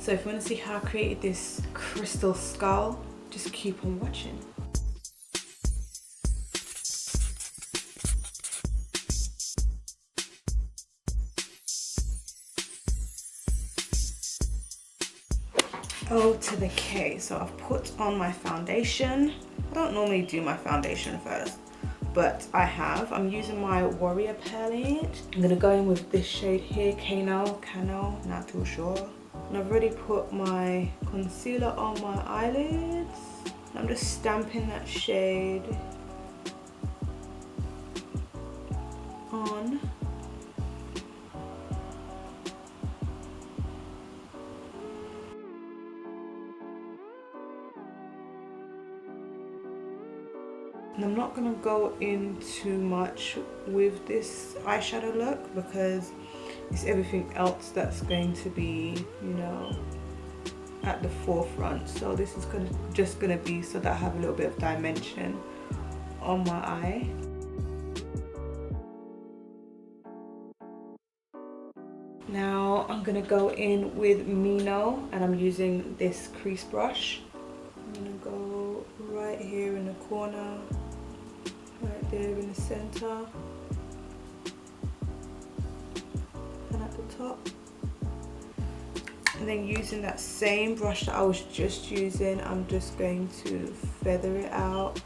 So if you want to see how I created this crystal skull, just keep on watching. O to the K. So I've put on my foundation. I don't normally do my foundation first, but I have. I'm using my Warrior palette. I'm gonna go in with this shade here, Cano, not too sure. And I've already put my concealer on my eyelids. I'm just stamping that shade on. And I'm not gonna go in too much with this eyeshadow look because it's everything else that's going to be, you know, at the forefront. So this is just gonna be so that I have a little bit of dimension on my eye. Now I'm gonna go in with Mino, and I'm using this crease brush. I'm gonna go right here in the corner, right there in the center, and at the top. And then using that same brush that I was just using, I'm just going to feather it out.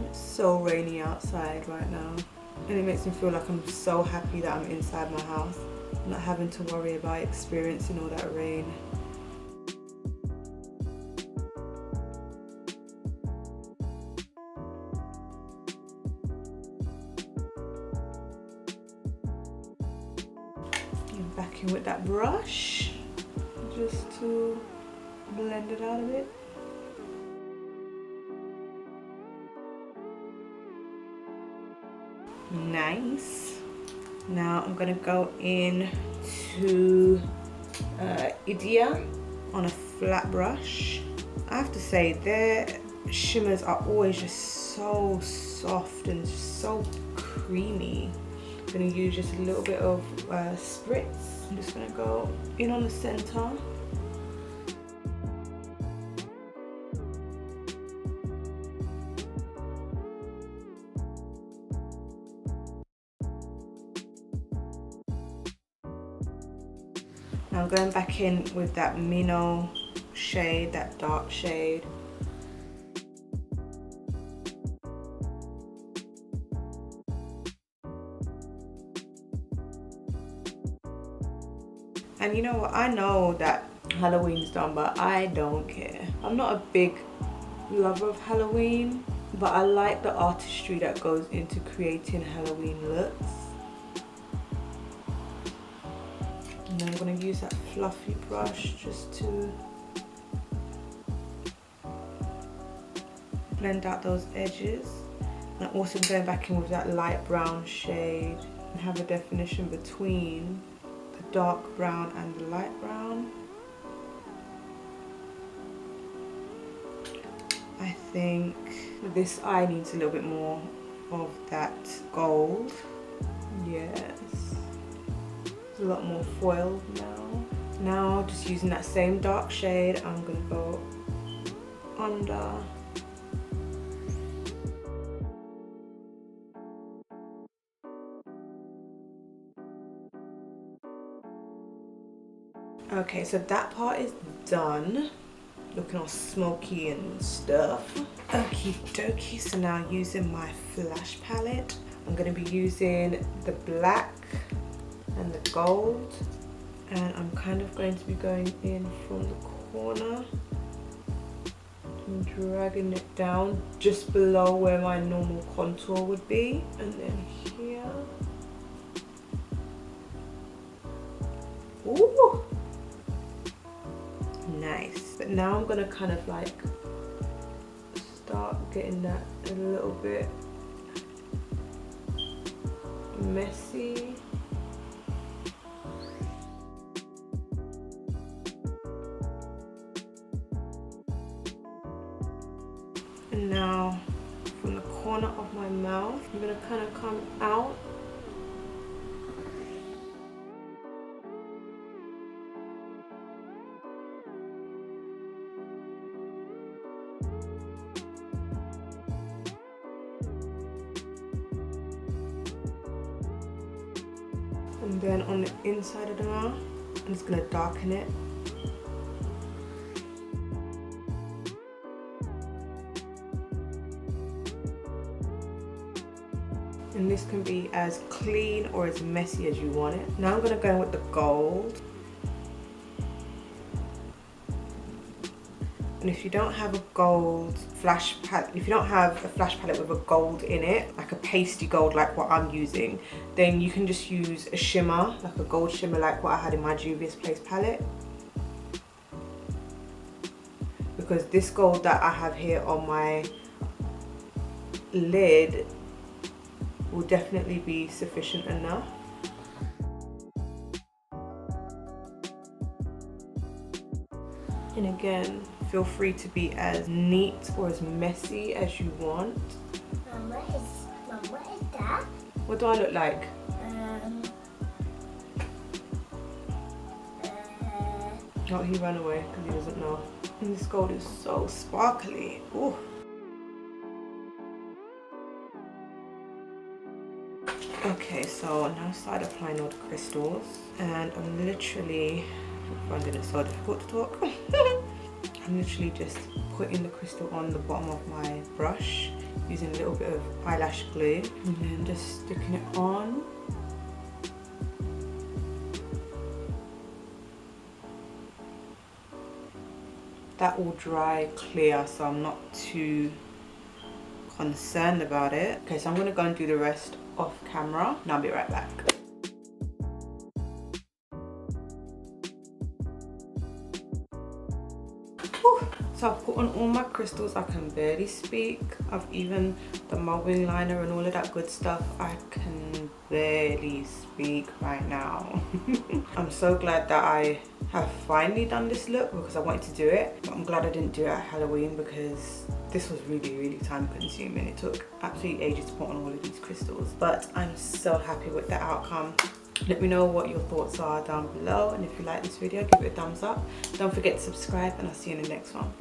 It's so rainy outside right now, and it makes me feel like I'm so happy that I'm inside my house, not having to worry about experiencing all that rain. And back in with that brush, just to blend it out a bit. Nice. Now I'm gonna go in to Idia on a flat brush. I have to say their shimmers are always just so soft and so creamy. I'm gonna use just a little bit of spritz. I'm just gonna go in on the center. Now I'm going back in with that Mino shade, that dark shade. And you know what, I know that Halloween's done, but I don't care. I'm not a big lover of Halloween, but I like the artistry that goes into creating Halloween looks. And then I'm going to use that fluffy brush just to blend out those edges. And I'm also going back in with that light brown shade and have a definition between the dark brown and the light brown. I think this eye needs a little bit more of that gold. Yes. A lot more foil now. Now just using that same dark shade, I'm gonna go under. Okay, so that part is done. Looking all smoky and stuff. Okie dokie, so now using my Flash palette, I'm gonna be using the black and the gold, and I'm kind of going to be going in from the corner and dragging it down just below where my normal contour would be, and then here. Ooh, nice. But now I'm gonna kind of like start getting that a little bit messy. And now from the corner corner of my mouth. I'm gonna kind of come out. And then on the inside of the mouth, I'm just gonna darken it. And this can be as clean or as messy as you want it. Now I'm gonna go in with the gold. And if you don't have a gold flash palette, if you don't have a flash palette with a gold in it, like a pasty gold like what I'm using, then you can just use a shimmer, like a gold shimmer like what I had in my Juvias Place palette. Because this gold that I have here on my lid will definitely be sufficient enough. And again, feel free to be as neat or as messy as you want. Mom, what is that? What do I look like? Oh, he ran away because he doesn't know. And this gold is so sparkly. Ooh. Okay, so I now start applying all the crystals, and I'm literally finding it so difficult to talk. I'm literally just putting the crystal on the bottom of my brush using a little bit of eyelash glue and then just sticking it on. That will dry clear, so I'm not too concerned about it. Okay, so I'm going to go and do the rest off camera and I'll be right back. Whew. So I've put on all my crystals. I can barely speak. I've even done my wing liner and all of that good stuff. I can barely speak right now. I'm so glad that I have finally done this look because I wanted to do it, but I'm glad I didn't do it at Halloween because this was really time consuming. It took absolutely ages to put on all of these crystals, but I'm so happy with the outcome. Let me know what your thoughts are down below, and if you like this video, give it a thumbs up. Don't forget to subscribe, and I'll see you in the next one.